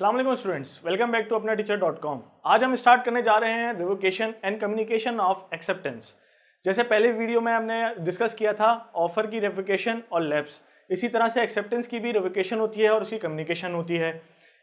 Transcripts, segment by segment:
अस्सलाम वालेकुम students, welcome back to अपना टीचर.com। आज हम स्टार्ट करने जा रहे हैं revocation and communication of acceptance. जैसे पहले वीडियो में हमने डिस्कस किया था ऑफर की रिवोकेशन और लैप्स, इसी तरह से एक्सेप्टेंस की भी रिवोकेशन होती है और उसकी कम्युनिकेशन होती है।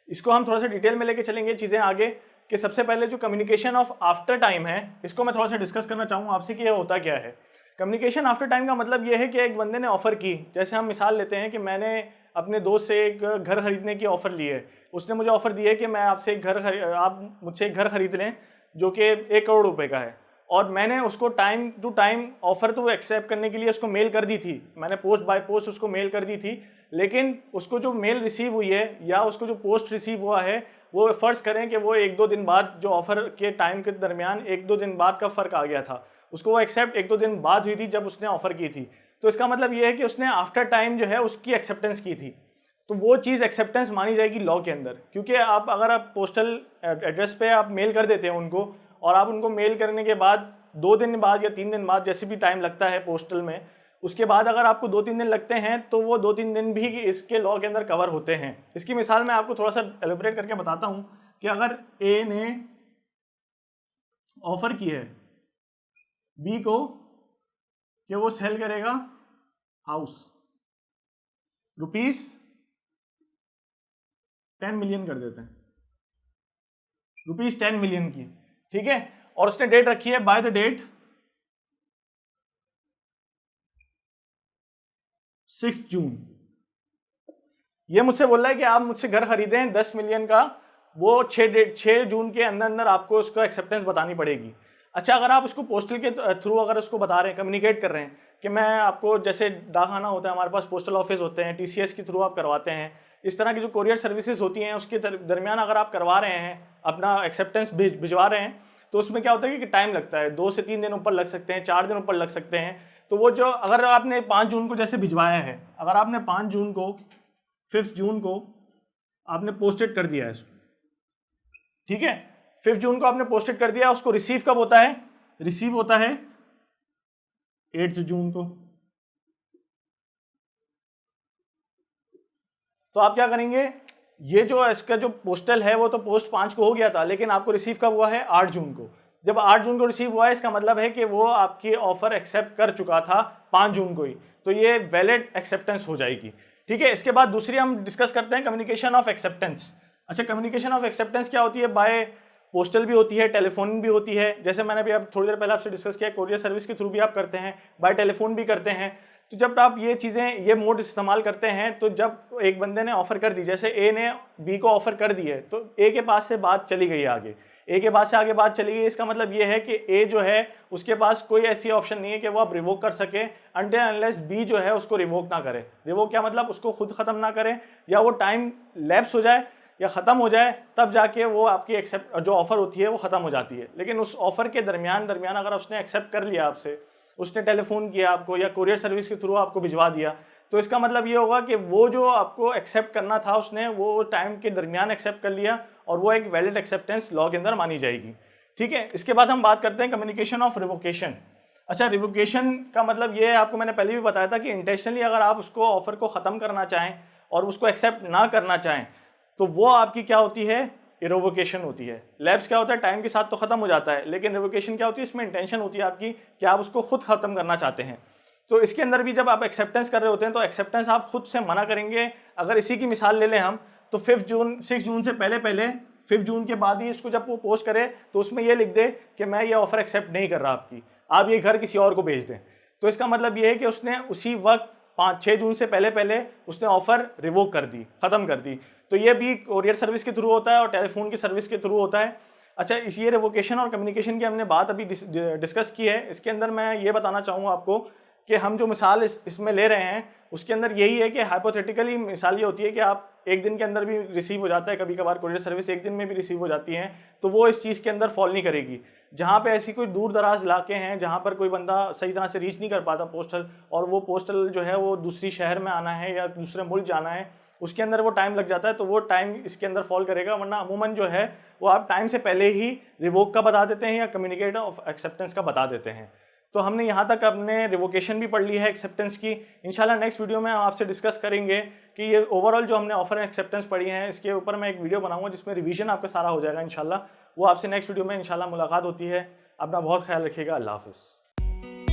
इसको हम थोड़ा सा डिटेल में लेके चलेंगे चीज़ें आगे कि सबसे पहले जो कम्युनिकेशन ऑफ आफ्टर टाइम है इसको मैं थोड़ा सा डिस्कस करना चाहूँगा आपसे कि यह होता क्या है। कम्युनिकेशन आफ्टर टाइम का मतलब यह है कि एक बंदे ने ऑफर की, जैसे हम मिसाल लेते हैं कि मैंने अपने दोस्त से एक घर खरीदने की ऑफर ली है। उसने मुझे ऑफर दी है कि मैं आपसे एक आप मुझसे एक घर खरीद लें जो कि 1 करोड़ रुपए का है, और मैंने उसको टाइम टू टाइम ऑफर तो वो एक्सेप्ट करने के लिए उसको मेल कर दी थी, मैंने पोस्ट बाय पोस्ट उसको मेल कर दी थी। लेकिन उसको जो मेल रिसीव हुई है या उसको जो पोस्ट रिसीव हुआ है वो फ़र्ज़ करें कि वो 1-2 दिन बाद, जो ऑफर के टाइम के दरमियान 1-2 दिन बाद का फ़र्क आ गया था, उसको वो एक्सेप्ट 1-2 दिन बाद हुई थी जब उसने ऑफर की थी। तो इसका मतलब ये है कि उसने आफ्टर टाइम जो है उसकी एक्सेप्टेंस की थी, तो वो चीज़ एक्सेप्टेंस मानी जाएगी लॉ के अंदर। क्योंकि अगर आप पोस्टल एड्रेस पे आप मेल कर देते हैं उनको, और आप उनको मेल करने के बाद 2 दिन बाद या 3 दिन बाद, जैसे भी टाइम लगता है पोस्टल में, उसके बाद अगर आपको 2-3 दिन लगते हैं तो वो 2-3 दिन भी इसके लॉ के अंदर कवर होते हैं। इसकी मिसाल मैं आपको थोड़ा सा एलिब्रेट करके बताता हूँ कि अगर ए ने ऑफर की है बी को कि वो सेल करेगा हाउस ₹10 मिलियन कर देते हैं, ₹10 मिलियन की, ठीक है। और उसने डेट रखी है बाय द डेट 6 जून। ये मुझसे बोल रहा है कि आप मुझसे घर खरीदें 10 मिलियन का, वो 6 जून के अंदर अंदर आपको उसको एक्सेप्टेंस बतानी पड़ेगी। अच्छा, अगर आप उसको पोस्टल के थ्रू अगर उसको बता रहे हैं, कम्युनिकेट कर रहे हैं कि मैं आपको, जैसे डाकखाना होता है हमारे पास, पोस्टल ऑफिस होते हैं, टीसीएस के थ्रू आप करवाते हैं, इस तरह की जो कोरियर सर्विसेज होती हैं उसके दरमियान अगर आप करवा रहे हैं, अपना एक्सेप्टेंस भिजवा रहे हैं, तो उसमें क्या होता है कि टाइम लगता है, 2 से 3 दिन ऊपर लग सकते हैं, 4 दिन ऊपर लग सकते हैं। तो वो जो, अगर आपने 5 जून को जैसे भिजवाया है, अगर आपने 5 जून को 5 जून को आपने पोस्टेड कर दिया है इसको, ठीक है, 5 जून को आपने पोस्टेड कर दिया, उसको रिसीव कब होता है? रिसीव होता है 8 जून को। तो आप क्या करेंगे, ये जो इसका जो पोस्टल है वो तो पोस्ट 5 को हो गया था, लेकिन आपको रिसीव कब हुआ है? 8 जून को। जब 8 जून को रिसीव हुआ है, इसका मतलब है कि वो आपकी ऑफर एक्सेप्ट कर चुका था 5 जून को ही, तो ये वैलिड एक्सेप्टेंस हो जाएगी, ठीक है। इसके बाद दूसरी हम डिस्कस करते हैं कम्युनिकेशन ऑफ एक्सेप्टेंस। अच्छा, कम्युनिकेशन ऑफ एक्सेप्टेंस क्या होती है? बाय पोस्टल भी होती है, टेलीफोन भी होती है, जैसे मैंने भी अब थोड़ी देर पहले आपसे डिस्कस किया, कोरियर सर्विस के थ्रू भी आप करते हैं, बाय टेलीफोन भी करते हैं। तो जब आप ये चीज़ें, ये मोड इस्तेमाल करते हैं, तो जब एक बंदे ने ऑफर कर दी, जैसे ए ने बी को ऑफर कर दी है, तो ए के पास से बात चली गई आगे, ए के पास से आगे बात चली गई, इसका मतलब ये है कि ए जो है उसके पास कोई ऐसी ऑप्शन नहीं है कि वो आप रिवोक कर सके अनटिल अनलेस बी जो है उसको रिवोक ना करे। रिवोक क्या मतलब? उसको खुद ख़त्म ना करे, या वो टाइम लैप्स हो जाए या ख़त्म हो जाए, तब जाके वो आपकी एक्सेप्ट जो ऑफ़र होती है वो ख़त्म हो जाती है। लेकिन उस ऑफ़र के दरमियान अगर उसने एक्सेप्ट कर लिया आपसे, उसने टेलीफोन किया आपको या कुरियर सर्विस के थ्रू आपको भिजवा दिया, तो इसका मतलब ये होगा कि वो जो आपको एक्सेप्ट करना था उसने वो टाइम के दरमियान एक्सेप्ट कर लिया, और वो एक वैलिड एक्सेप्टेंस लॉ के अंदर मानी जाएगी, ठीक है। इसके बाद हम बात करते हैं कम्युनिकेशन ऑफ रिवोकेशन। अच्छा, रिवोकेशन का मतलब ये है, आपको मैंने पहले भी बताया था कि इंटेंशनली अगर आप उसको ऑफर को ख़त्म करना चाहें और उसको एक्सेप्ट ना करना चाहें, तो वो आपकी क्या होती है? रिवोकेशन होती है। लैप्स क्या होता है? टाइम के साथ तो खत्म हो जाता है, लेकिन रिवोकेशन क्या होती है? इसमें इंटेंशन होती है आपकी कि आप उसको खुद खत्म करना चाहते हैं। तो इसके अंदर भी जब आप एक्सेप्टेंस कर रहे होते हैं तो एक्सेप्टेंस आप खुद से मना करेंगे। अगर इसी की मिसाल ले लें हम, तो 6 जून से पहले 5 जून के बाद ही इसको जब वो पोस्ट करे तो उसमें ये लिख दे कि मैं ये ऑफर एक्सेप्ट नहीं कर रहा आपकी, आप ये घर किसी और को भेज दें। तो इसका मतलब ये है कि उसने उसी वक्त 6 जून से पहले उसने ऑफर रिवोक कर दी, ख़त्म कर दी। तो ये भी कोरियर सर्विस के थ्रू होता है और टेलीफोन की सर्विस के थ्रू होता है। अच्छा, इस ये रिवोकेशन और कम्युनिकेशन की हमने बात अभी डिस्कस की है। इसके अंदर मैं ये बताना चाहूँगा आपको कि हम जो मिसाल इसमें ले रहे हैं उसके अंदर यही है कि हाइपोथेटिकली मिसाल ये होती है कि आप एक दिन के अंदर भी रिसीव हो जाता है, कभी कभार कोरियर सर्विस एक दिन में भी रिसीव हो जाती है, तो वो इस चीज़ के अंदर फॉल नहीं करेगी। जहाँ पे ऐसी कोई दूर दराज इलाके हैं जहाँ पर कोई बंदा सही तरह से रीच नहीं कर पाता पोस्टल, और वो पोस्टल जो है वो दूसरी शहर में आना है या दूसरे मुल्क जाना है, उसके अंदर वो टाइम लग जाता है, तो वो टाइम इसके अंदर फॉल करेगा। वरना अमूमन जो है वो आप टाइम से पहले ही रिवोक का बता देते हैं या कम्युनिकेट ऑफ एक्सेप्टेंस का बता देते हैं। तो हमने यहाँ तक अपने रिवोकेशन भी पढ़ ली है एक्सेप्टेंस की। इंशाल्लाह नेक्स्ट वीडियो में हम आपसे डिस्कस करेंगे कि ये ओवरऑल जो हमने ऑफर एंड एक्सेप्टेंस पढ़ी है इसके ऊपर मैं एक वीडियो बनाऊंगा जिसमें रिवीजन आपका सारा हो जाएगा इंशाल्लाह। वो आपसे नेक्स्ट वीडियो में इंशाल्लाह मुलाकात होती है। अपना बहुत ख्याल रखिएगा। अल्लाह हाफिज़।